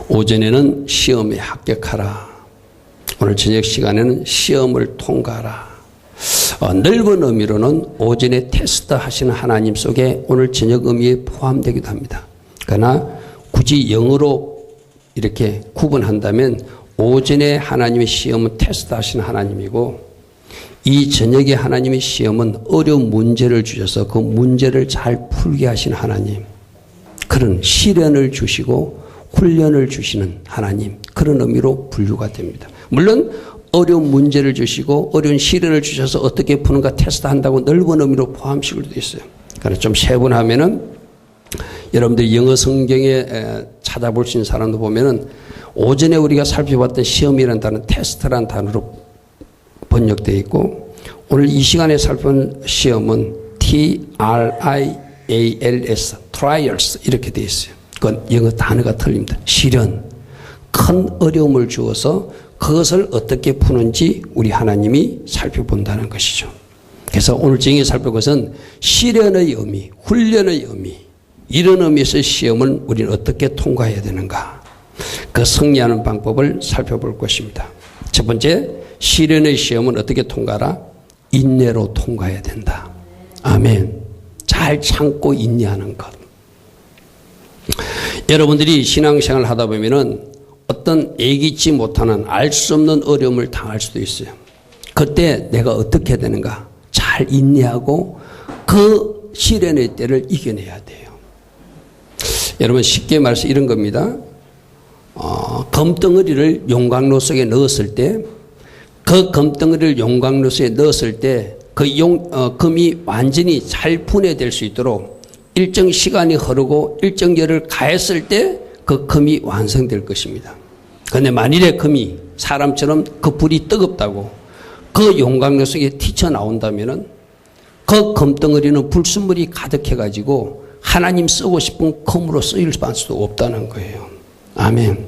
오전에는 시험에 합격하라. 오늘 저녁 시간에는 시험을 통과하라. 넓은 의미로는 오전에 테스트 하시는 하나님 속에 오늘 저녁 의미에 포함되기도 합니다. 그러나 굳이 영어로 이렇게 구분한다면 오전에 하나님의 시험은 테스트 하시는 하나님이고 이 저녁에 하나님의 시험은 어려운 문제를 주셔서 그 문제를 잘 풀게 하시는 하나님, 그런 시련을 주시고 훈련을 주시는 하나님, 그런 의미로 분류가 됩니다. 물론 어려운 문제를 주시고 어려운 시련을 주셔서 어떻게 푸는가 테스트한다고 넓은 의미로 포함시킬 수도 있어요. 그러나 좀 세분하면은 여러분들이 영어 성경에 찾아볼 수 있는 사람도 보면은 오전에 우리가 살펴봤던 시험이라는 단어는 테스트라는 단어로 번역되어 있고 오늘 이 시간에 살펴본 시험은 TRIALS, trials 이렇게 되어 있어요. 그건 영어 단어가 틀립니다. 시련, 큰 어려움을 주어서 그것을 어떻게 푸는지 우리 하나님이 살펴본다는 것이죠. 그래서 오늘 저녁에 살펴볼 것은 시련의 의미, 훈련의 의미, 이런 의미에서 시험을 우리는 어떻게 통과해야 되는가, 그 승리하는 방법을 살펴볼 것입니다. 첫 번째, 시련의 시험은 어떻게 통과하라? 인내로 통과해야 된다. 아멘. 잘 참고 인내하는 것. 여러분들이 신앙생활을 하다 보면은 어떤 예기치 못하는 알 수 없는 어려움을 당할 수도 있어요. 그때 내가 어떻게 해야 되는가? 잘 인내하고 그 시련의 때를 이겨내야 돼요. 여러분 쉽게 말해서 이런 겁니다. 금덩어리를 용광로 속에 넣었을 때 그 금덩어리를 용광로 속에 넣었을 때 그 금이 완전히 잘 분해될 수 있도록 일정 시간이 흐르고 일정 열을 가했을 때 그 금이 완성될 것입니다. 그런데 만일에 금이 사람처럼 그 불이 뜨겁다고 그 용광로 속에 튀쳐나온다면은 그 금덩어리는 불순물이 가득해가지고 하나님 쓰고 싶은 금으로 쓰일 수도 없다는 거예요. 아멘.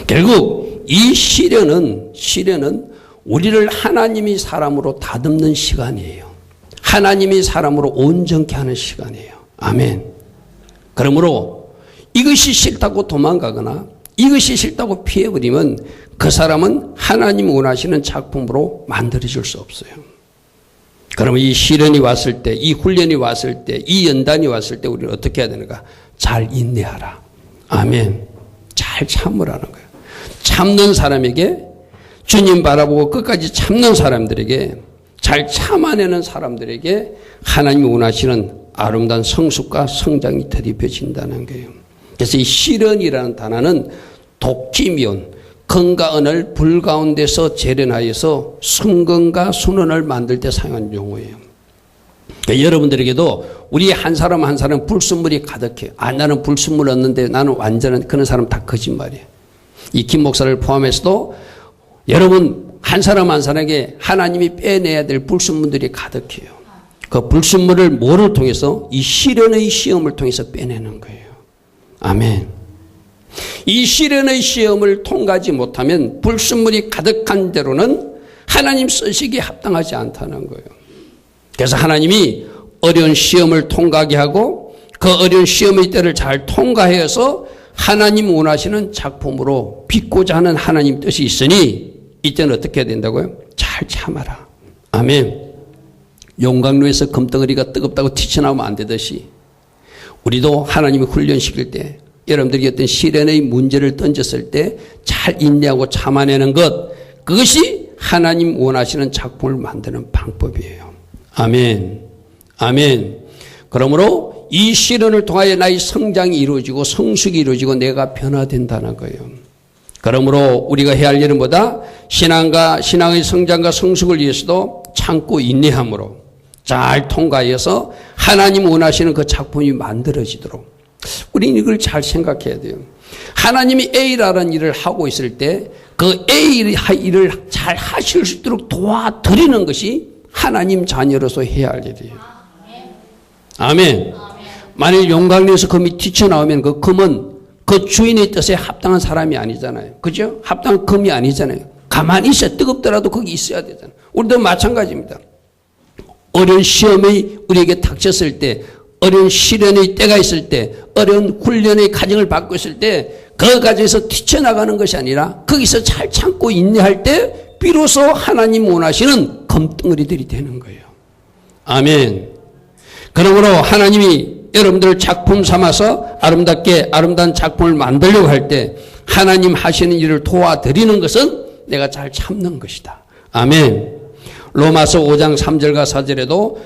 결국 이 시련은 우리를 하나님이 사람으로 다듬는 시간이에요. 하나님이 사람으로 온전케 하는 시간이에요. 아멘. 그러므로 이것이 싫다고 도망가거나 이것이 싫다고 피해버리면 그 사람은 하나님 원하시는 작품으로 만들어질 수 없어요. 그러면 이 시련이 왔을 때, 이 훈련이 왔을 때, 이 연단이 왔을 때 우리는 어떻게 해야 되는가? 잘 인내하라. 아멘. 잘 참으라는 거예요. 참는 사람에게, 주님 바라보고 끝까지 참는 사람들에게, 잘 참아내는 사람들에게 하나님이 원하시는 아름다운 성숙과 성장이 되짚혀진다는 거예요. 그래서 이 시련이라는 단어는 독기미온, 건과 은을 불 가운데서 재련하여서 순건과 순원을 만들 때 사용한 용어예요. 그러니까 여러분들에게도 우리 한 사람 한 사람 불순물이 가득해요. 나는 불순물 없는데 나는 완전한 그런 사람 다 거짓말이에요. 이 김 목사를 포함해서도 여러분 한 사람 한 사람에게 하나님이 빼내야 될 불순물들이 가득해요. 그 불순물을 뭐를 통해서? 이 시련의 시험을 통해서 빼내는 거예요. 아멘. 이 시련의 시험을 통과하지 못하면 불순물이 가득한 대로는 하나님 쓰시기에 합당하지 않다는 거예요. 그래서 하나님이 어려운 시험을 통과하게 하고 그 어려운 시험의 때를 잘 통과해서 하나님 원하시는 작품으로 빚고자 하는 하나님 뜻이 있으니 이때는 어떻게 해야 된다고요? 잘 참아라. 아멘. 용광로에서 금덩어리가 뜨겁다고 튀쳐나오면 안 되듯이 우리도 하나님이 훈련시킬 때 여러분들이 어떤 시련의 문제를 던졌을 때 잘 인내하고 참아내는 것, 그것이 하나님 원하시는 작품을 만드는 방법이에요. 아멘. 아멘. 그러므로 이 시련을 통하여 나의 성장이 이루어지고 성숙이 이루어지고 내가 변화된다는 거예요. 그러므로 우리가 해야 할 일은 뭐다? 신앙의 성장과 성숙을 위해서도 참고 인내함으로 잘 통과해서 하나님 원하시는 그 작품이 만들어지도록 우리는 이걸 잘 생각해야 돼요. 하나님이 A라는 일을 하고 있을 때 그 A 일을 잘 하실 수 있도록 도와드리는 것이 하나님 자녀로서 해야 할 일이에요. 아멘. 만일 용광로에서 금이 튀쳐나오면 그 금은 그 주인의 뜻에 합당한 사람이 아니잖아요. 그죠? 합당한 금이 아니잖아요. 가만히 있어야, 뜨겁더라도 거기 있어야 되잖아요. 우리도 마찬가지입니다. 어려운 시험이 우리에게 닥쳤을 때 어려운 시련의 때가 있을 때, 어려운 훈련의 과정을 받고 있을 때 그 과정에서 뛰쳐나가는 것이 아니라 거기서 잘 참고 인내할 때 비로소 하나님 원하시는 검덩어리들이 되는 거예요. 아멘. 그러므로 하나님이 여러분들을 작품 삼아서 아름다운 작품을 만들려고 할 때 하나님 하시는 일을 도와드리는 것은 내가 잘 참는 것이다. 아멘. 로마서 5장 3절과 4절에도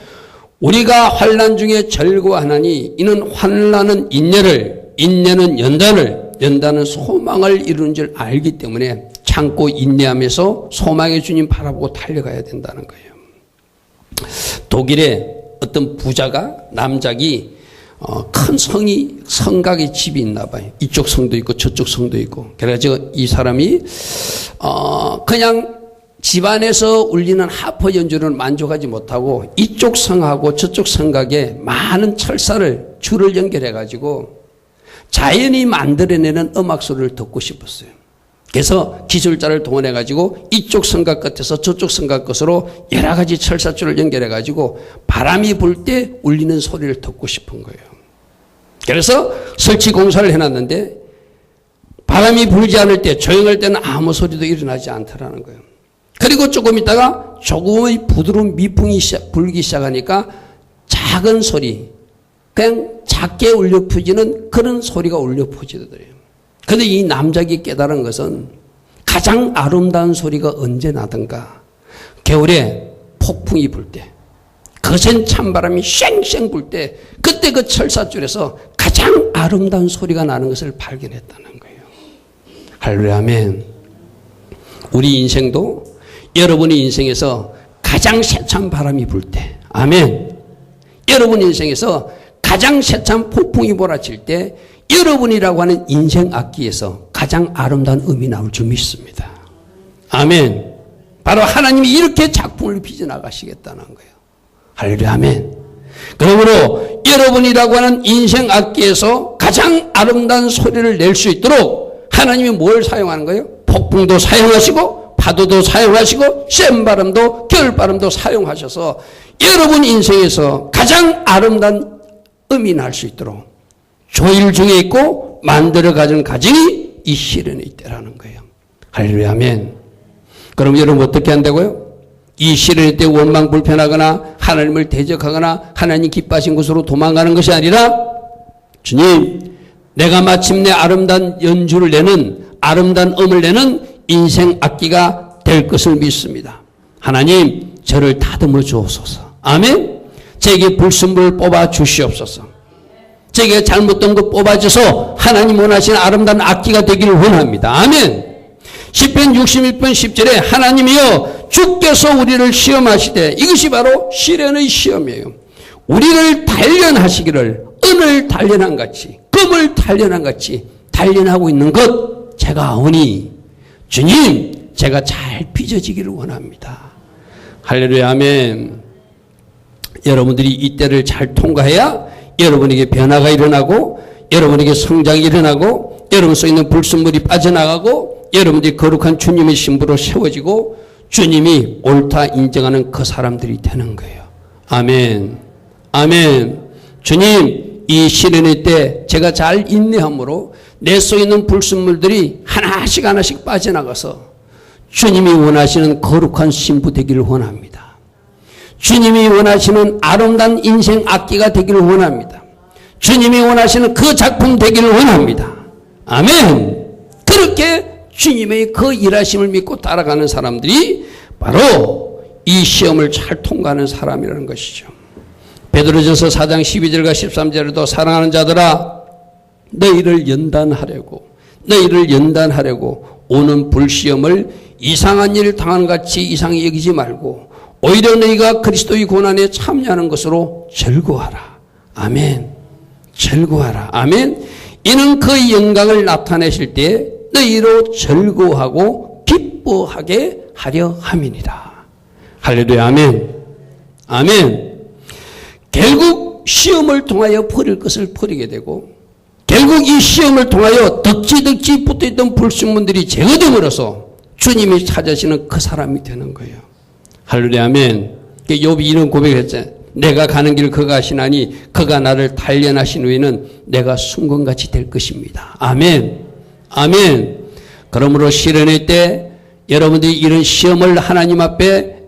우리가 환난 중에 절거하나니 이는 환난은 인내를, 인내는 연단은 소망을 이루는 줄 알기 때문에 참고 인내하면서 소망의 주님 바라보고 달려가야 된다는 거예요. 독일의 어떤 부자가 남작이 큰 성곽의 집이 있나 봐요. 이쪽 성도 있고 저쪽 성도 있고. 그래가지고 이 사람이 그냥 집안에서 울리는 하프 연주를 만족하지 못하고 이쪽 성하고 저쪽 성곽에 많은 철사를 줄을 연결해가지고 자연이 만들어내는 음악 소리를 듣고 싶었어요. 그래서 기술자를 동원해가지고 이쪽 성곽 끝에서 저쪽 성곽 끝으로 여러 가지 철사줄을 연결해가지고 바람이 불 때 울리는 소리를 듣고 싶은 거예요. 그래서 설치 공사를 해놨는데 바람이 불지 않을 때, 조용할 때는 아무 소리도 일어나지 않더라는 거예요. 그리고 조금 있다가 조금의 부드러운 미풍이 불기 시작하니까 작은 소리, 그냥 작게 울려 퍼지는 그런 소리가 울려 퍼지더래요. 그런데 이 남작이 깨달은 것은 가장 아름다운 소리가 언제 나든가 겨울에 폭풍이 불 때, 거센 찬바람이 쌩쌩 불 때 그때 그 철사줄에서 가장 아름다운 소리가 나는 것을 발견했다는 거예요. 할렐루야, 아멘. 우리 인생도 여러분의 인생에서 가장 세찬 바람이 불 때, 아멘. 여러분 인생에서 가장 세찬 폭풍이 몰아칠 때 여러분이라고 하는 인생 악기에서 가장 아름다운 음이 나올 줄 믿습니다. 아멘. 바로 하나님이 이렇게 작품을 빚어나가시겠다는 거예요. 할렐루야, 아멘. 그러므로 여러분이라고 하는 인생 악기에서 가장 아름다운 소리를 낼 수 있도록 하나님이 뭘 사용하는 거예요? 폭풍도 사용하시고 파도도 사용하시고 센 바람도 겨울바람도 사용하셔서 여러분 인생에서 가장 아름다운 음이 날 수 있도록 조일 중에 있고 만들어가는 과정이 이 시련의 때라는 거예요. 할렐루야, 아멘. 그럼 여러분 어떻게 한다고요? 이 시련의 때 원망 불편하거나 하나님을 대적하거나 하나님 기뻐하신 곳으로 도망가는 것이 아니라 주님, 내가 마침내 아름다운 연주를 내는, 아름다운 음을 내는 인생 악기가 될 것을 믿습니다. 하나님, 저를 다듬어 주옵소서. 아멘. 제게 불순물을 뽑아 주시옵소서. 제게 잘못된 것 뽑아줘서 하나님 원하시는 아름다운 악기가 되기를 원합니다. 아멘. 시편 61편 10절에 하나님이여 주께서 우리를 시험하시되, 이것이 바로 시련의 시험이에요. 우리를 단련하시기를 은을 단련한 같이, 금을 단련한 같이 단련하고 있는 것 제가 아오니 주님, 제가 잘 빚어지기를 원합니다. 할렐루야, 아멘. 여러분들이 이 때를 잘 통과해야 여러분에게 변화가 일어나고 여러분에게 성장이 일어나고 여러분 속에 있는 불순물이 빠져나가고 여러분들이 거룩한 주님의 신부로 세워지고 주님이 옳다 인정하는 그 사람들이 되는 거예요. 아멘. 아멘. 주님, 이 시련의 때 제가 잘 인내함으로 내 속에 있는 불순물들이 하나씩 하나씩 빠져나가서 주님이 원하시는 거룩한 신부 되기를 원합니다. 주님이 원하시는 아름다운 인생 악기가 되기를 원합니다. 주님이 원하시는 그 작품 되기를 원합니다. 아멘. 그렇게 주님의 그 일하심을 믿고 따라가는 사람들이 바로 이 시험을 잘 통과하는 사람이라는 것이죠. 베드로전서 4장 12절과 13절에도 사랑하는 자들아, 너희를 연단하려고 오는 불시험을 이상한 일을 당하는 같이 이상히 여기지 말고 오히려 너희가 그리스도의 고난에 참여하는 것으로 즐거워하라. 아멘. 즐거워하라. 아멘. 이는 그 영광을 나타내실 때 너희로 즐거워하고 기뻐하게 하려 함이니라. 할렐루야, 아멘. 아멘. 결국 시험을 통하여 버릴 것을 버리게 되고 결국 이 시험을 통하여 덕지덕지 붙어있던 불순물들이 제거됨으로써 주님이 찾으시는 그 사람이 되는 거예요. 할렐루야, 아멘. 욥이 이런 고백을 했잖아요. 내가 가는 길 그가 하시나니 그가 나를 단련하신 후에는 내가 순금같이 될 것입니다. 아멘. 아멘. 그러므로 시련의 때 여러분들이 이런 시험을 하나님 앞에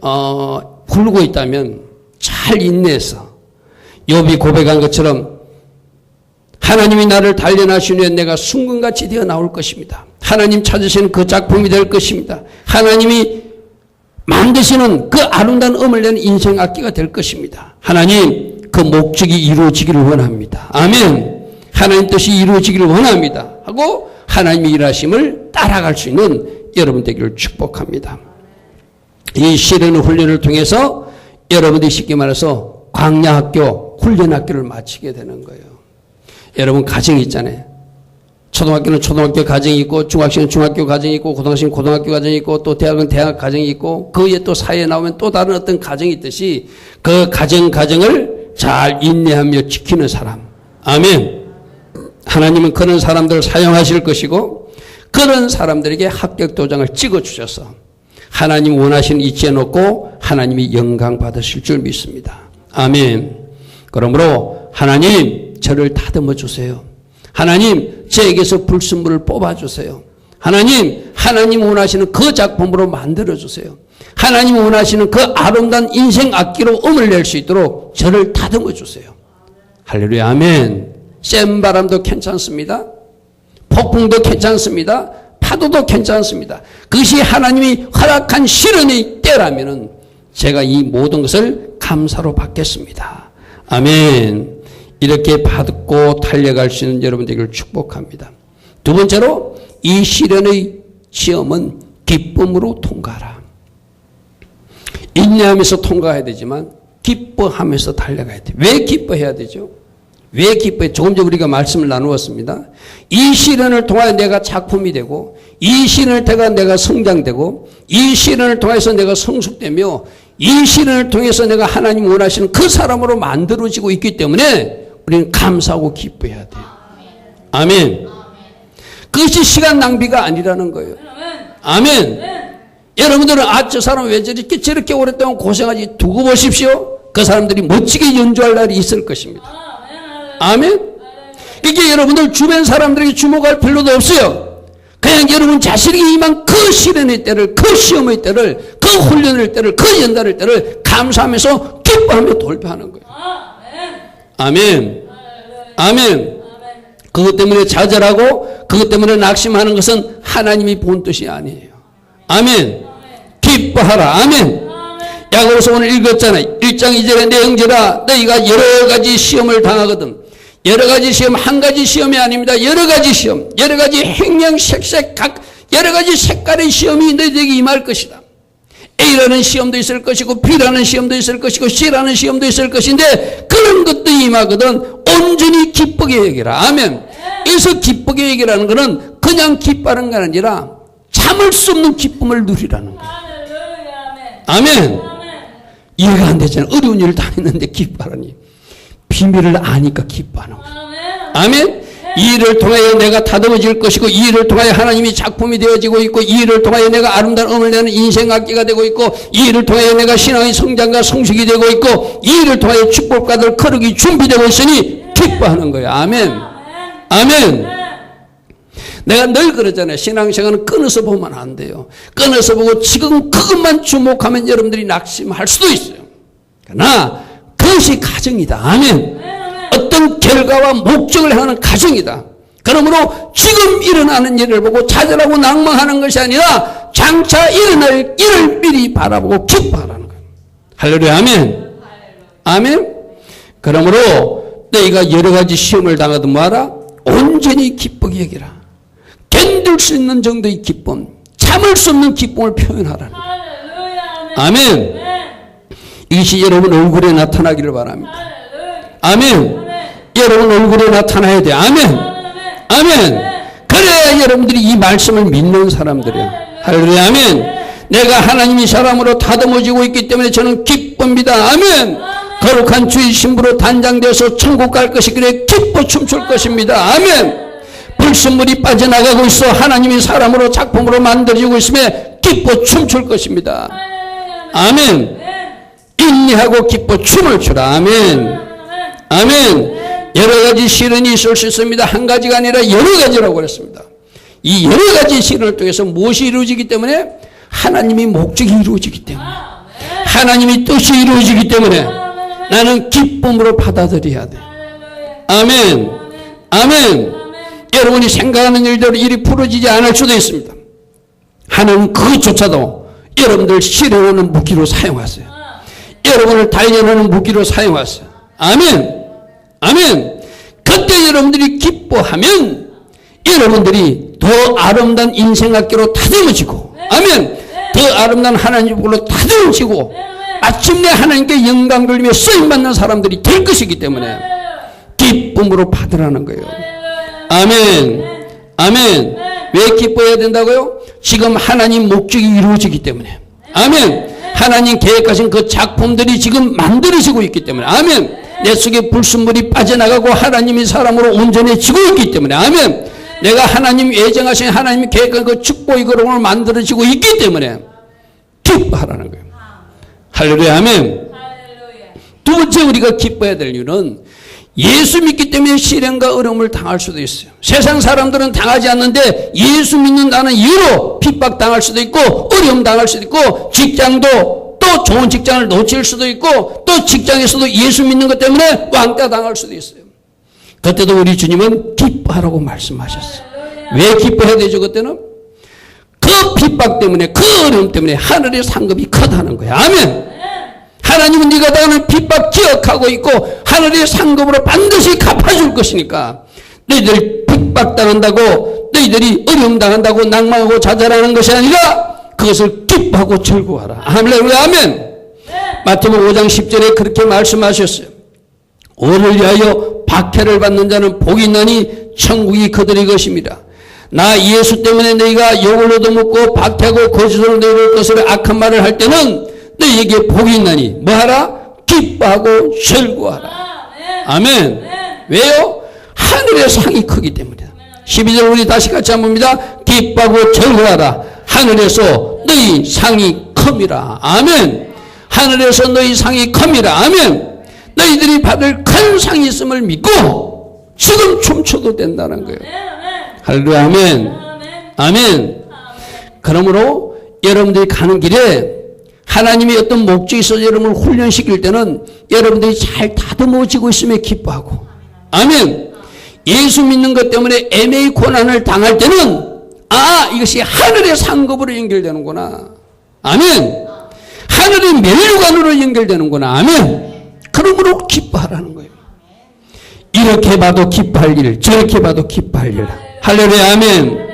굴고 있다면 잘 인내해서 욥이 고백한 것처럼 하나님이 나를 단련하신 후에 내가 순금같이 되어 나올 것입니다. 하나님 찾으시는 그 작품이 될 것입니다. 하나님이 만드시는 그 아름다운 음을 내는 인생 악기가 될 것입니다. 하나님 그 목적이 이루어지기를 원합니다. 아멘. 하나님 뜻이 이루어지기를 원합니다. 하고 하나님의 일하심을 따라갈 수 있는 여러분 되기를 축복합니다. 이 시련의 훈련을 통해서 여러분들이 쉽게 말해서 광야학교, 훈련학교를 마치게 되는 거예요. 여러분 가정이 있잖아요. 초등학교는 초등학교 가정이 있고, 중학생은 중학교 가정이 있고, 고등학생은 고등학교 가정이 있고, 또 대학은 대학 가정이 있고, 그 위에 또 사회에 나오면 또 다른 어떤 가정이 있듯이 그 가정을 잘 인내하며 지키는 사람. 아멘. 하나님은 그런 사람들을 사용하실 것이고, 그런 사람들에게 합격 도장을 찍어주셔서 하나님 원하시는 이치에 놓고 하나님이 영광 받으실 줄 믿습니다. 아멘. 그러므로 하나님 저를 다듬어 주세요. 하나님 저에게서 불순물을 뽑아주세요. 하나님 원하시는 그 작품으로 만들어주세요. 하나님 원하시는 그 아름다운 인생 악기로 음을 낼 수 있도록 저를 다듬어 주세요. 할렐루야. 아멘. 센 바람도 괜찮습니다. 폭풍도 괜찮습니다. 파도도 괜찮습니다. 그것이 하나님이 허락한 시련의 때라면 제가 이 모든 것을 감사로 받겠습니다. 아멘. 이렇게 받고 달려갈 수 있는 여러분 되기를 축복합니다. 두 번째로 이 시련의 시험은 기쁨으로 통과하라. 인내하면서 통과해야 되지만 기뻐하면서 달려가야 돼. 왜 기뻐해야 되죠? 왜 기뻐해? 조금 전 우리가 말씀을 나누었습니다. 이 시련을 통하여 내가 작품이 되고, 이 시련을 통해 내가 성장되고, 이 시련을 통해서 내가 성숙되며, 이 시련을 통해서 내가 하나님 원하시는 그 사람으로 만들어지고 있기 때문에 우리는 감사하고 기뻐해야 돼요. 아멘. 그것이 시간 낭비가 아니라는 거예요. 아멘. 여러분들은 저 사람 왜 저렇게 오랫동안 고생하지? 두고 보십시오. 그 사람들이 멋지게 연주할 날이 있을 것입니다. 아멘. 이게 여러분들 주변 사람들에게 주목할 필요도 없어요. 그냥 여러분 자신에게 임한 그 시련의 때를, 그 시험의 때를, 그 훈련의 때를, 그 연단의 때를 감사하면서 기뻐하며 돌파하는 거예요. 아멘. 아멘. 그것 때문에 좌절하고 그것 때문에 낙심하는 것은 하나님이 본 뜻이 아니에요. 아멘. 기뻐하라. 아멘. 야고보서 오늘 읽었잖아요. 1장 2절에 내 형제라 너희가 여러 가지 시험을 당하거든. 여러 가지 시험, 한 가지 시험이 아닙니다. 여러 가지 시험, 여러 가지 행령색색 여러 가지 색깔의 시험이 너희에게 임할 것이다. A라는 시험도 있을 것이고 B라는 시험도 있을 것이고 C라는 시험도 있을 것인데 그런 것도 임하거든 온전히 기쁘게 여기라. 아멘. 그래서 기쁘게 여기라는 것은 그냥 기뻐하는 게 아니라 참을 수 없는 기쁨을 누리라는 거예요. 아멘. 이해가 안 되잖아요. 어려운 일을 당했는데 기뻐하라니. 비밀을 아니까 기뻐하는 거예요. 아멘. 이 일을 통하여 내가 다듬어질 것이고 이 일을 통하여 하나님이 작품이 되어지고 있고 이 일을 통하여 내가 아름다운 음을 내는 인생 악기가 되고 있고 이 일을 통하여 내가 신앙의 성장과 성숙이 되고 있고 이 일을 통하여 축복받을 거룩이 준비되고 있으니 기뻐하는 거예요. 아멘. 아멘. 내가 늘 그러잖아요. 신앙생활은 끊어서 보면 안 돼요. 끊어서 보고 지금 그것만 주목하면 여러분들이 낙심할 수도 있어요. 그러나 그것이 가정이다. 아멘. 어떤 결과와 목적을 향하는 가정이다. 그러므로 지금 일어나는 일을 보고 좌절하고 낭망하는 것이 아니라 장차 일어날 일을 미리 바라보고 기뻐하라는 거예요. 할렐루야. 아멘. 아멘. 그러므로 너희가 여러 가지 시험을 당하든 뭐하라? 온전히 기쁘게 여기라. 견딜 수 있는 정도의 기쁨, 참을 수 없는 기쁨을 표현하라는 거예요. 아멘. 이것이 여러분 얼굴에 나타나기를 바랍니다. 아멘. 여러분 얼굴에 나타나야 돼. 아멘. 아멘. 그래야 여러분들이 이 말씀을 믿는 사람들이에요. 할렐루야. 아멘. 내가 하나님이 사람으로 다듬어지고 있기 때문에 저는 기쁩니다. 아멘. 거룩한 주의 신부로 단장되어서 천국 갈 것이 그래 기뻐 춤출 것입니다. 아멘. 불순물이 빠져나가고 있어 하나님이 사람으로 작품으로 만들어지고 있음에 기뻐 춤출 것입니다. 아멘. 인내하고 기뻐 춤을 추라. 아멘. 아멘. 여러 가지 시련이 있을 수 있습니다. 한 가지가 아니라 여러 가지라고 그랬습니다. 이 여러 가지 시련을 통해서 무엇이 이루어지기 때문에? 하나님이 목적이 이루어지기 때문에, 하나님이 뜻이 이루어지기 때문에 나는 기쁨으로 받아들여야 돼. 아멘. 아멘. 여러분이 생각하는 일대로 일이 풀어지지 않을 수도 있습니다. 하나님은 그것조차도 여러분들 시련하는 무기로 사용하세요. 여러분을 단련하는 무기로 사용하세요. 아멘. 아멘. 그때 여러분들이 기뻐하면 여러분들이 더 아름다운 인생학교로 다듬어지고, 아멘. 더 아름다운 하나님으로 다듬어지고 마침내 하나님께 영광 돌리며 쓰임받는 사람들이 될 것이기 때문에 기쁨으로 받으라는 거예요. 아멘. 아멘. 왜 기뻐해야 된다고요? 지금 하나님 목적이 이루어지기 때문에. 아멘. 하나님 계획하신 그 작품들이 지금 만들어지고 있기 때문에. 아멘. 내 속에 불순물이 빠져나가고 하나님이 사람으로 온전해지고 있기 때문에. 아멘. 내가 하나님 예정하신 하나님이 계획한 그 축복이 그런 만들어지고 있기 때문에 기뻐하라는 거예요. 할렐루야. 아멘. 두 번째 우리가 기뻐해야 될 이유는 예수 믿기 때문에 시련과 어려움을 당할 수도 있어요. 세상 사람들은 당하지 않는데 예수 믿는다는 이유로 핍박당할 수도 있고 어려움 당할 수도 있고 직장도 또 좋은 직장을 놓칠 수도 있고 또 직장에서도 예수 믿는 것 때문에 왕따 당할 수도 있어요. 그때도 우리 주님은 기뻐하라고 말씀하셨어요. 왜 기뻐해야 되죠? 그때는 그 핍박 때문에, 그 어려움 때문에 하늘의 상급이 크다는 거예요. 아멘. 하나님은 네가 당하는 핍박 기억하고 있고 하늘의 상급으로 반드시 갚아줄 것이니까 너희들 핍박당한다고 너희들이 어려움 당한다고 낭망하고 좌절하는 것이 아니라 그것을 기뻐하고 즐거워하라. 할렐루야. 아멘. 마태복음 5장 10절에 그렇게 말씀하셨어요. 오를 위하여 박해를 받는 자는 복이 있나니 천국이 그들의 것입니다. 나 예수 때문에 너희가 욕을 얻어먹고 박해하고 거짓으로 내려올 것을 악한 말을 할 때는 너희에게 복이 있나니 뭐하라? 기뻐하고 즐거워하라. 아멘. 왜요? 하늘의 상이 크기 때문이다. 12절 우리 다시 같이 한번 봅니다. 기뻐하고 즐거워하라. 하늘에서 너희 상이 큽니다. 아멘. 하늘에서 너희 상이 큽니다. 아멘. 너희들이 받을 큰 상이 있음을 믿고 지금 춤춰도 된다는 거예요. 할렐루야. 아멘. 아멘. 그러므로 여러분들이 가는 길에 하나님의 어떤 목적이 있어서 여러분을 훈련시킬 때는 여러분들이 잘 다듬어지고 있음에 기뻐하고, 아멘. 예수 믿는 것 때문에 애매히 고난을 당할 때는 이것이 하늘의 상급으로 연결되는구나. 아멘. 하늘의 멸류관으로 연결되는구나. 아멘. 그러므로 기뻐하라는 거예요. 이렇게 봐도 기뻐할 일, 저렇게 봐도 기뻐할 일. 할렐루야. 아멘.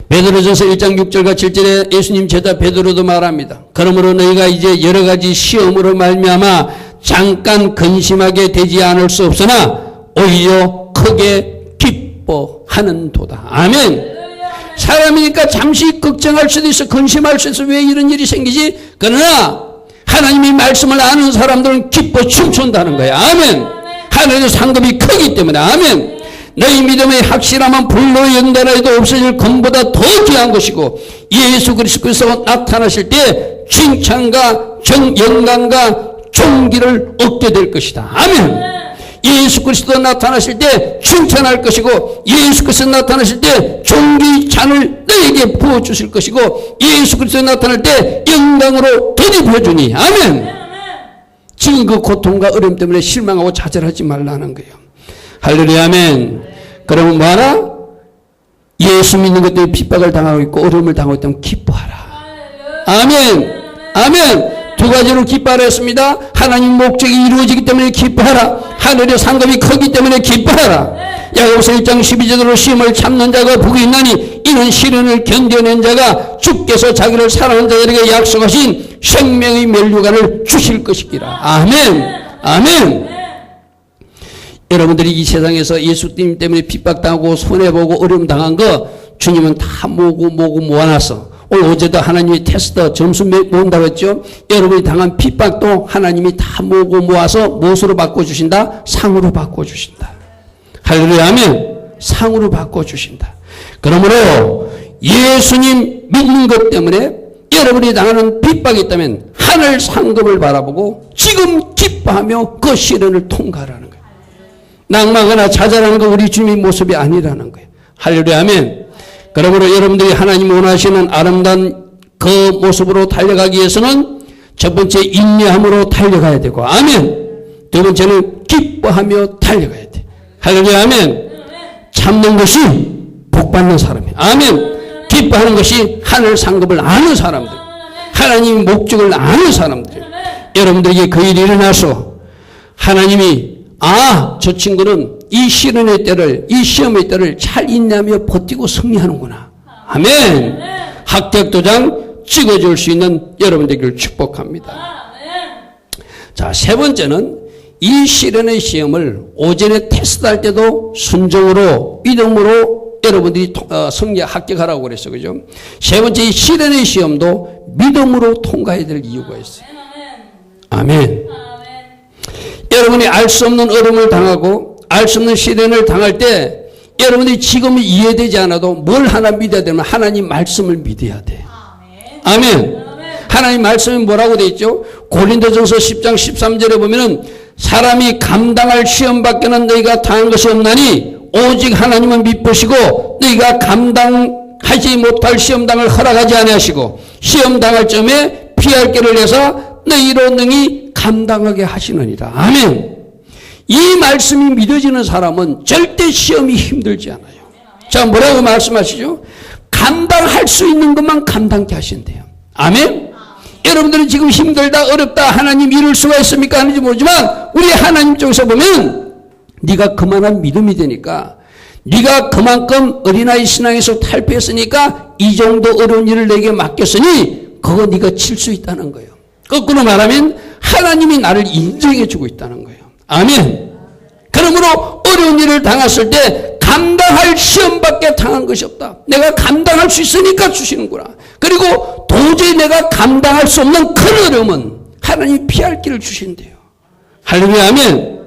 베드로전서 1장 6절과 7절에 예수님 제자 베드로도 말합니다. 그러므로 너희가 이제 여러 가지 시험으로 말미암아 잠깐 근심하게 되지 않을 수 없으나 오히려 크게 기뻐하는도다. 아멘. 사람이니까 잠시 걱정할 수도 있어, 근심할 수 있어. 왜 이런 일이 생기지? 그러나 하나님이 말씀을 아는 사람들은 기뻐 춤춘다는 거야. 아멘. 하늘의 상급이 크기 때문에. 아멘. 너희 믿음의 확실함은 불로 연달아도 없어질 금보다 더 귀한 것이고 예수 그리스도께서 나타나실 때 칭찬과 영광과 존귀를 얻게 될 것이다. 아멘. 예수 그리스도 나타나실 때 칭찬할 것이고 예수 그리스도 나타나실 때 존귀 잔을 너에게 부어주실 것이고 예수 그리스도 나타날 때 영광으로 덧입혀주니. 아멘. 지금 그 고통과 어려움 때문에 실망하고 좌절하지 말라는 거예요. 할렐루야. 아멘. 그러면 뭐하나? 예수 믿는 것 때문에 핍박을 당하고 있고 어려움을 당하고 있다면 기뻐하라. 아멘. 아멘. 두 가지로 기뻐하라 했습니다. 하나님 목적이 이루어지기 때문에 기뻐하라. 하늘의 상급이 크기 때문에 기뻐하라. 야고보서 1장 12절로 시험을 참는 자가 복이 있나니 이는 시련을 견뎌낸 자가 주께서 자기를 사랑하는 자들에게 약속하신 생명의 멸류관을 주실 것이기라. 아멘. 아멘. 여러분들이 이 세상에서 예수님 때문에 핍박당하고 손해보고 어려움 당한 거 주님은 다 모으고 모아놨어. 오늘 어제도 하나님이 테스트 점수 모은다고 했죠. 여러분이 당한 핍박도 하나님이 다 모으고 모아서 무엇으로 바꿔주신다? 상으로 바꿔주신다. 할렐루야. 아멘. 상으로 바꿔주신다. 그러므로 예수님 믿는 것 때문에 여러분이 당하는 핍박이 있다면 하늘 상급을 바라보고 지금 기뻐하며 그 시련을 통과하라는 거예요. 낭망하거나 좌절하는 거 우리 주님의 모습이 아니라는 거예요. 할렐루야 아멘. 그러므로 여러분들이 하나님 원하시는 아름다운 그 모습으로 달려가기 위해서는 첫 번째 인내함으로 달려가야 되고 아멘. 두 번째는 기뻐하며 달려가야 돼. 할렐루야 아멘. 참는 것이 복받는 사람이에요. 아멘. 기뻐하는 것이 하늘 상급을 아는 사람들, 하나님의 목적을 아는 사람들. 여러분들에게 그 일이 일어나서 하나님이 저 친구는 이 시련의 때를, 이 시험의 때를 잘 인내하며 버티고 승리하는구나. 아멘. 합격도장 찍어줄 수 있는 여러분들에게 축복합니다. 자, 세 번째는 이 시련의 시험을 오전에 테스트할 때도 순종으로 믿음으로 여러분들이 합격하라고 그랬어. 그죠? 세 번째 이 시련의 시험도 믿음으로 통과해야 될 이유가 있어요. 아멘. 여러분이 알 수 없는 어려움을 당하고 알 수 없는 시련을 당할 때 여러분이 지금 이해되지 않아도 뭘 하나 믿어야 되면 하나님 말씀을 믿어야 돼. 아멘. 하나님 말씀이 뭐라고 되어 있죠? 고린도전서 10장 13절에 보면은 사람이 감당할 시험밖에는 너희가 당한 것이 없나니 오직 하나님은 미쁘시고 너희가 감당하지 못할 시험당을 허락하지 아니하시고 시험당할 점에 피할 길을 내서 너희로 능히 감당하게 하시느니라. 아멘. 이 말씀이 믿어지는 사람은 절대 시험이 힘들지 않아요. 자, 뭐라고 말씀하시죠? 감당할 수 있는 것만 감당케 하신대요. 아멘. 여러분들은 지금 힘들다 어렵다 하나님 이룰 수가 있습니까 하는지 모르지만 우리 하나님 쪽에서 보면 네가 그만한 믿음이 되니까 네가 그만큼 어린아이 신앙에서 탈피했으니까 이 정도 어려운 일을 내게 맡겼으니 그거 네가 칠 수 있다는 거예요. 거꾸로 말하면 하나님이 나를 인정해 주고 있다는 거예요. 아멘. 그러므로 어려운 일을 당했을 때 감당할 시험밖에 당한 것이 없다. 내가 감당할 수 있으니까 주시는구나. 그리고 도저히 내가 감당할 수 없는 큰 어려움은 하나님이 피할 길을 주신대요. 할렐루야 아멘.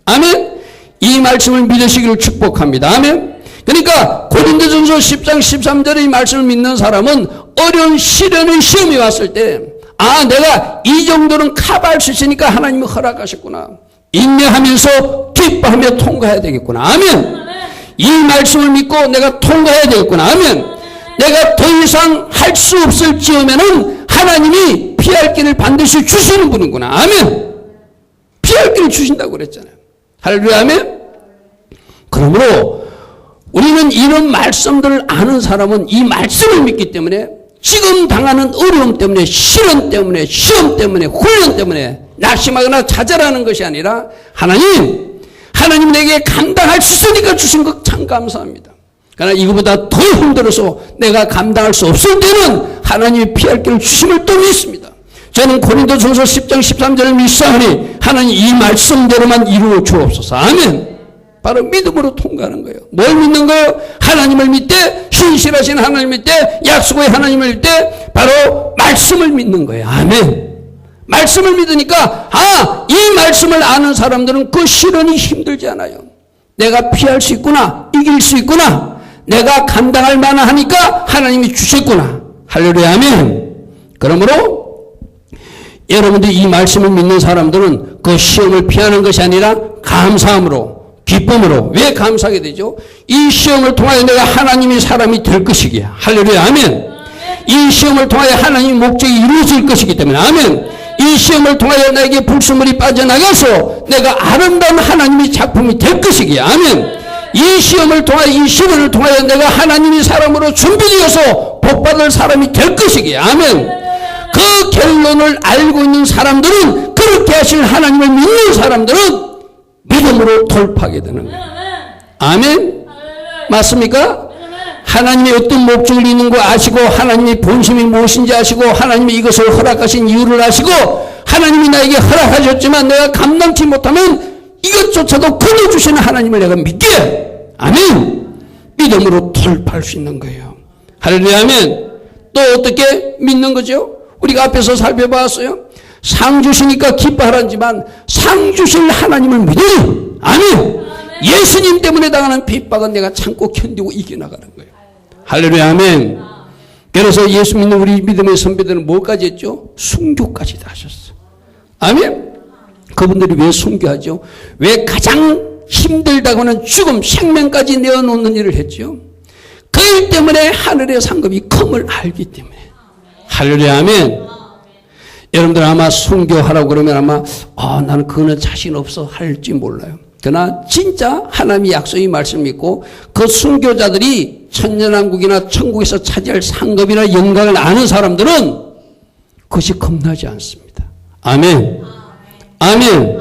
아멘. 이 말씀을 믿으시기를 축복합니다. 아멘. 그러니까 고린도전서 10장 13절의 이 말씀을 믿는 사람은 어려운 시련의 시험이 왔을 때 내가 이 정도는 커버할 수 있으니까 하나님이 허락하셨구나. 인내하면서 기뻐하며 통과해야 되겠구나. 아멘. 이 말씀을 믿고 내가 통과해야 되겠구나. 아멘. 내가 더 이상 할 수 없을지어면은 하나님이 피할 길을 반드시 주시는 분이구나. 아멘. 피할 길을 주신다고 그랬잖아요. 할렐루야 아멘. 그러므로 우리는 이런 말씀들을 아는 사람은 이 말씀을 믿기 때문에 지금 당하는 어려움 때문에 시련 때문에 시험 때문에 훈련 때문에 낙심하거나 좌절하는 것이 아니라 하나님 내게 감당할 수 있으니까 주신 것 참 감사합니다. 그러나 이거보다 더 힘들어서 내가 감당할 수 없을 때는 하나님이 피할 길을 주심을 또 믿습니다. 저는 고린도전서 10장 13절을 믿사오니 하나님 이 말씀대로만 이루어 주옵소서. 아멘. 바로 믿음으로 통과하는 거예요. 뭘 믿는 거예요? 하나님을 믿되 신실하신 하나님을 믿되 약속의 하나님을 믿되 바로 말씀을 믿는 거예요. 아멘. 말씀을 믿으니까 이 말씀을 아는 사람들은 그 시련이 힘들지 않아요. 내가 피할 수 있구나. 이길 수 있구나. 내가 감당할 만하니까 하나님이 주셨구나. 할렐루야 아멘. 그러므로 여러분들이 이 말씀을 믿는 사람들은 그 시험을 피하는 것이 아니라 감사함으로 기쁨으로. 왜 감사하게 되죠? 이 시험을 통하여 내가 하나님의 사람이 될 것이기에. 할렐루야 아멘. 이 시험을 통하여 하나님의 목적이 이루어질 것이기 때문에. 아멘. 이 시험을 통하여 나에게 불순물이 빠져나가서 내가 아름다운 하나님의 작품이 될 것이기에. 아멘. 이 시험을 통하여 이 시련을 통하여 내가 하나님의 사람으로 준비되어서 복받을 사람이 될 것이기에. 아멘. 그 결론을 알고 있는 사람들은 그렇게 하실 하나님을 믿는 사람들은 믿음으로 돌파하게 되는 거예요. 아멘. 맞습니까? 하나님이 어떤 목적을 있는 거 아시고 하나님의 본심이 무엇인지 아시고 하나님이 이것을 허락하신 이유를 아시고 하나님이 나에게 허락하셨지만 내가 감당치 못하면 이것조차도 끊어주시는 하나님을 내가 믿기에. 아멘. 믿음으로 돌파할 수 있는 거예요. 할렐루야 아멘. 또 어떻게 믿는 거죠? 우리가 앞에서 살펴봤어요. 상 주시니까 기뻐하라지만 상 주실 하나님을 믿으니. 아멘. 예수님 때문에 당하는 핍박은 내가 참고 견디고 이겨나가는 거예요. 할렐루야 아멘. 그래서 예수 믿는 우리 믿음의 선배들은 뭐까지 했죠? 순교까지 다 하셨어요. 아멘? 그분들이 왜 순교하죠? 왜 가장 힘들다고는 죽음, 생명까지 내어놓는 일을 했죠? 그 일 때문에 하늘의 상급이 컴을 알기 때문에. 할렐루야, 아멘. 여러분들 아마 순교하라고 그러면 아마 나는 그거는 자신 없어 할지 몰라요. 그러나 진짜 하나님의 약속의 말씀을 믿고 그 순교자들이 천년왕국이나 천국에서 차지할 상급이나 영광을 아는 사람들은 그것이 겁나지 않습니다. 아멘. 아멘.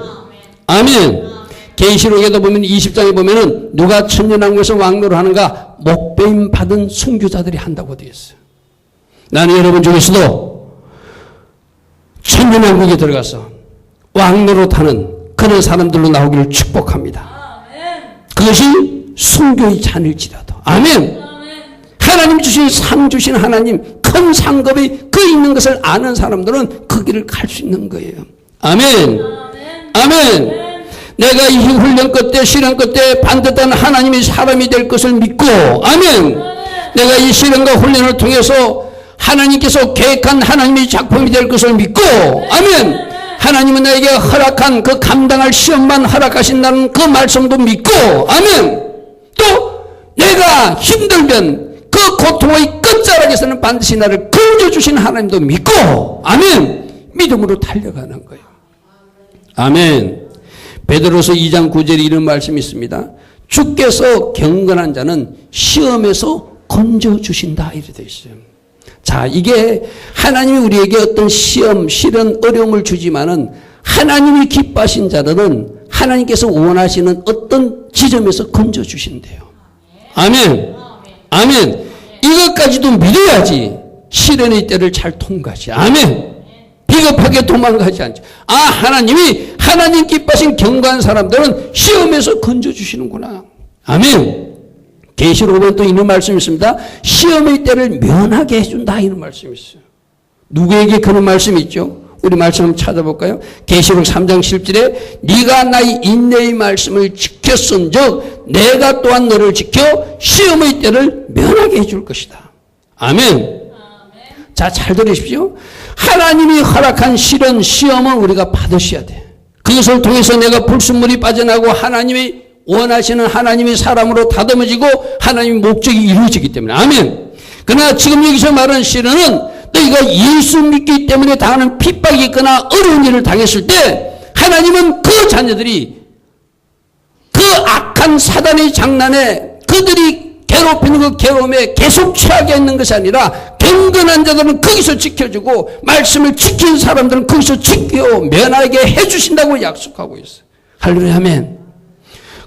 아멘. 계시록에도 보면 20장에 보면은 누가 천년왕국에서 왕노를 하는가? 목배임 받은 순교자들이 한다고 되어 있어요. 나는 여러분 중에서도 천년왕국에 들어가서 왕노로 타는 그런 사람들로 나오기를 축복합니다. 그것이 순교의 잔일지라도. 아멘. 하나님 주신 상 주신 하나님 큰 상급이 그 있는 것을 아는 사람들은 그 길을 갈 수 있는 거예요. 아멘. 아멘. 내가 이 훈련 끝에 시련 끝에 반듯한 하나님의 사람이 될 것을 믿고, 아멘. 내가 이 시련과 훈련을 통해서 하나님께서 계획한 하나님의 작품이 될 것을 믿고, 아멘. 하나님은 나에게 허락한 그 감당할 시험만 허락하신다는 그 말씀도 믿고, 아멘. 또 내가 힘들면 그 고통의 끝자락에서는 반드시 나를 건져주신 하나님도 믿고, 아멘. 믿음으로 달려가는 거예요. 아멘. 베드로서 2장 9절에 이런 말씀이 있습니다. 주께서 경건한 자는 시험에서 건져주신다 이렇게 되어 있어요. 자, 이게 하나님이 우리에게 어떤 시험, 시련, 어려움을 주지만은 하나님이 기뻐하신 자들은 하나님께서 원하시는 어떤 지점에서 건져주신대요. 아멘. 아멘. 이것까지도 믿어야지 시련의 때를 잘 통과하지. 아멘. 비겁하게 도망가지 않죠. 하나님 기뻐하신 경건한 사람들은 시험에서 건져주시는구나. 아멘. 계시록 보면 또 이런 말씀이 있습니다. 시험의 때를 면하게 해준다 이런 말씀이 있어요. 누구에게 그런 말씀이 있죠? 우리 말씀 한번 찾아볼까요? 계시록 3장 10절에 네가 나의 인내의 말씀을 지켰은즉 내가 또한 너를 지켜 시험의 때를 면하게 해줄 것이다. 아멘. 자, 잘 들으십시오. 하나님이 허락한 시련, 시험은 우리가 받으셔야 돼. 그것을 통해서 내가 불순물이 빠져나고 하나님이 원하시는 하나님의 사람으로 다듬어지고 하나님의 목적이 이루어지기 때문에. 아멘. 그러나 지금 여기서 말하는 시련은 너희가 예수 믿기 때문에 당하는 핍박이 있거나 어려운 일을 당했을 때 하나님은 그 자녀들이 그 악한 사단의 장난에 그들이 괴롭히는 그 괴로움에 계속 취하게 있는 것이 아니라 경건한 자들은 거기서 지켜주고 말씀을 지킨 사람들은 거기서 지켜 면하게 해주신다고 약속하고 있어요. 할렐루야, 아멘.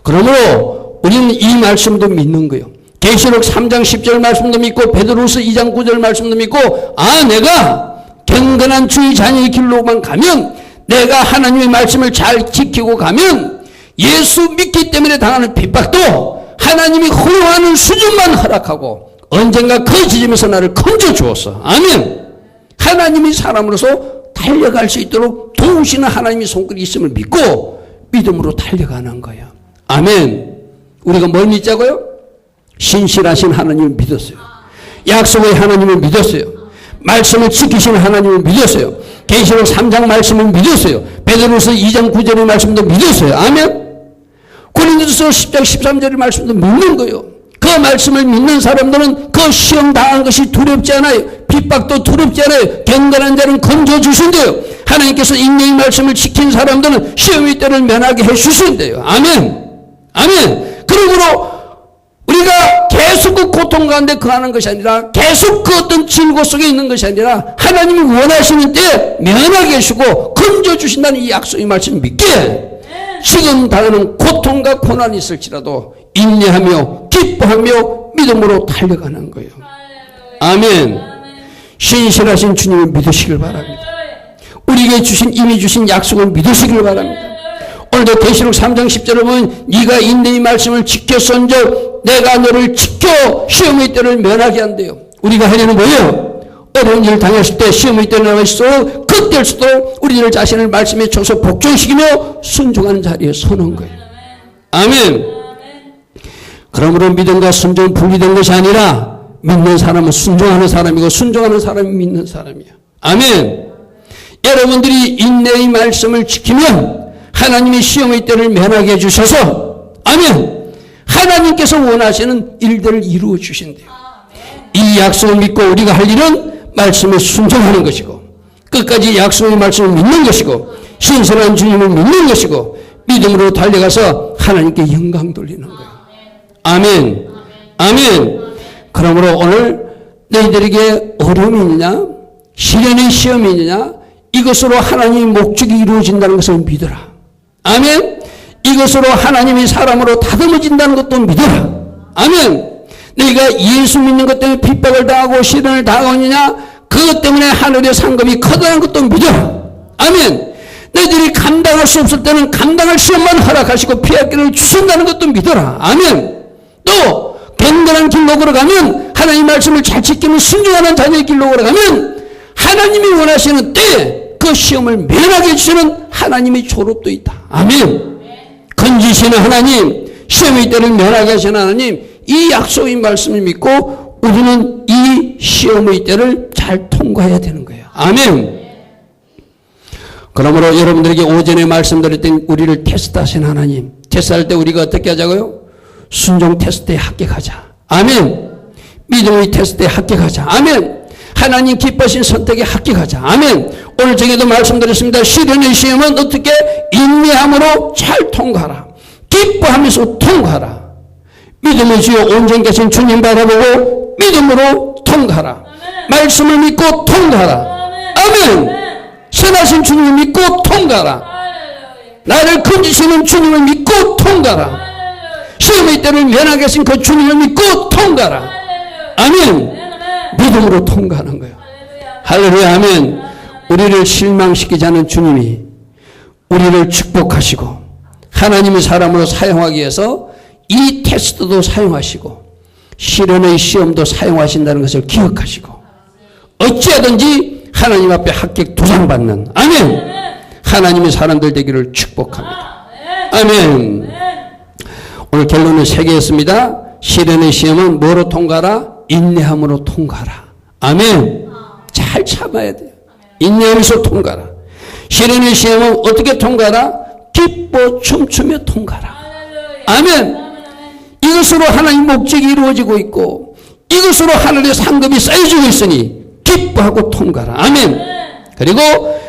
그러므로 우리는 이 말씀도 믿는 거예요. 계시록 3장 10절 말씀도 믿고 베드로서 2장 9절 말씀도 믿고 내가 경건한 주의 자녀의 길로만 가면 내가 하나님의 말씀을 잘 지키고 가면 예수 믿기 때문에 당하는 핍박도 하나님이 허용하는 수준만 허락하고 언젠가 그 지점에서 나를 건져 주었어. 아멘. 하나님이 사람으로서 달려갈 수 있도록 도우시는 하나님의 손길이 있음을 믿고 믿음으로 달려가는 거예요. 아멘. 우리가 뭘 믿자고요? 신실하신 하나님을 믿었어요. 약속의 하나님을 믿었어요. 말씀을 지키시는 하나님을 믿었어요. 계시록 3장 말씀을 믿었어요. 베드로서 2장 9절의 말씀도 믿었어요. 아멘. 고린도서 10장 13절의 말씀도 믿는 거예요. 그 말씀을 믿는 사람들은 그 시험 당한 것이 두렵지 않아요. 핍박도 두렵지 않아요. 경건한 자는 건져주신대요. 하나님께서 인내의 말씀을 지킨 사람들은 시험의 때를 면하게 해주신대요. 아멘. 아멘. 그러므로 우리가 계속 그 고통 가운데 거하는 것이 아니라 계속 그 어떤 질고 속에 있는 것이 아니라 하나님이 원하시는 때 면하게 해주고 건져주신다는 이 약속의 말씀 믿기에 지금 당하는 고통과 고난이 있을지라도 인내하며 기뻐하며 믿음으로 달려가는 거예요. 아멘. 신실하신 주님을 믿으시길 바랍니다. 우리에게 이미 주신 약속을 믿으시길 바랍니다. 오늘도 계시록 3장 10절을 보면 네가 인내의 말씀을 지켰은즉 내가 너를 지켜 시험의 때를 면하게 한대요. 우리가 하려는 뭐예요? 어려운 일을 당했을 때 시험의 때를 나갈수록 그때일수록 우리들 자신을 말씀에 쳐서 복종시키며 순종하는 자리에 서는 거예요. 아멘. 그러므로 믿음과 순종은 분리된 것이 아니라 믿는 사람은 순종하는 사람이고 순종하는 사람이 믿는 사람이야. 아멘. 여러분들이 인내의 말씀을 지키면 하나님이 시험의 때를 면하게 해주셔서 아멘. 하나님께서 원하시는 일들을 이루어 주신대요. 이 약속을 믿고 우리가 할 일은 말씀에 순종하는 것이고 끝까지 약속의 말씀을 믿는 것이고 신선한 주님을 믿는 것이고 믿음으로 달려가서 하나님께 영광 돌리는 거예요. 아멘. 아멘. 그러므로 오늘 너희들에게 어려움이 있느냐 시련의 시험이 있느냐 이것으로 하나님의 목적이 이루어진다는 것을 믿어라. 아멘. 이것으로 하나님이 사람으로 다듬어진다는 것도 믿어라. 아멘. 너희가 예수 믿는 것 때문에 핍박을 당하고 시련을 당하고 있느냐 그것 때문에 하늘의 상급이 커다란 것도 믿어라. 아멘. 너희들이 감당할 수 없을 때는 감당할 시험만 허락하시고 피할 길을 주신다는 것도 믿어라. 아멘. 또 견고한 길로 걸어가면 하나님 말씀을 잘 지키는 순종하는 자녀의 길로 걸어가면 하나님이 원하시는 때에 그 시험을 면하게 해주시는 하나님의 졸업도 있다. 아멘. 건지시는 하나님, 시험의 때를 면하게 하시는 하나님, 이 약속의 말씀을 믿고 우리는 이 시험의 때를 잘 통과해야 되는 거예요. 아멘. 그러므로 여러분들에게 오전에 말씀드렸던 우리를 테스트하신 하나님, 테스트할 때 우리가 어떻게 하자고요? 순종 테스트에 합격하자. 아멘. 믿음의 테스트에 합격하자. 아멘. 하나님 기뻐하신 선택에 합격하자. 아멘. 오늘 저에도 말씀드렸습니다. 시련의 시험은 어떻게? 인내함으로 잘 통과하라. 기뻐하면서 통과하라. 믿음의 주여 온전히 계신 주님 바라보고 믿음으로 통과하라. 말씀을 믿고 통과하라. 아멘. 선하신 주님을 믿고 통과하라. 나를 건지시는 주님을 믿고 통과하라. 시험의 때를 면하게 하신 그 주님을 믿고 통과하라. 아멘. 믿음으로 통과하는 거예요. 할렐루야. 아멘. 우리를 실망시키지 않은 주님이 우리를 축복하시고 하나님의 사람으로 사용하기 위해서 이 테스트도 사용하시고 시련의 시험도 사용하신다는 것을 기억하시고 어찌하든지 하나님 앞에 합격 도장받는 아멘. 하나님의 사람들 되기를 축복합니다. 아멘. 오늘 결론은 3개였습니다. 시련의 시험은 뭐로 통과하라? 인내함으로 통과하라. 아멘. 잘 참아야 돼요. 인내하면서 통과하라. 시련의 시험은 어떻게 통과하라? 기뻐 춤추며 통과하라. 아멘. 이것으로 하나님 목적이 이루어지고 있고 이것으로 하늘의 상급이 쌓여지고 있으니 기뻐하고 통과하라. 아멘. 그리고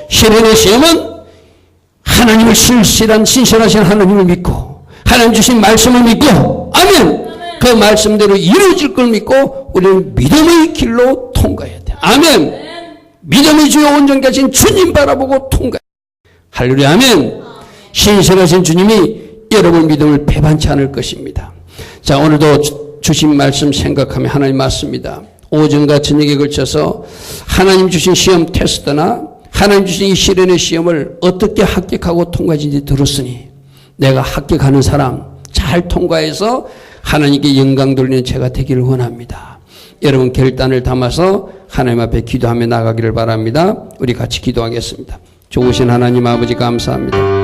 시련의 시험은 하나님을 신실하신 하나님을 믿고 하나님 주신 말씀을 믿고 아멘. 그 말씀대로 이루어질 걸 믿고 우리는 믿음의 길로 통과해야 돼. 아멘. 믿음의 주여 온전히 계신 주님 바라보고 통과해. 할렐루야. 아멘. 신실하신 주님이 여러분 믿음을 배반치 않을 것입니다. 자, 오늘도 주신 말씀 생각하면 하나님 맞습니다. 오전과 저녁에 걸쳐서 하나님 주신 시험 테스트나 하나님 주신 이 시련의 시험을 어떻게 합격하고 통과하는지 들었으니 내가 합격하는 사람 잘 통과해서 하나님께 영광 돌리는 제가 되기를 원합니다. 여러분 결단을 담아서 하나님 앞에 기도하며 나가기를 바랍니다. 우리 같이 기도하겠습니다. 좋으신 하나님 아버지 감사합니다.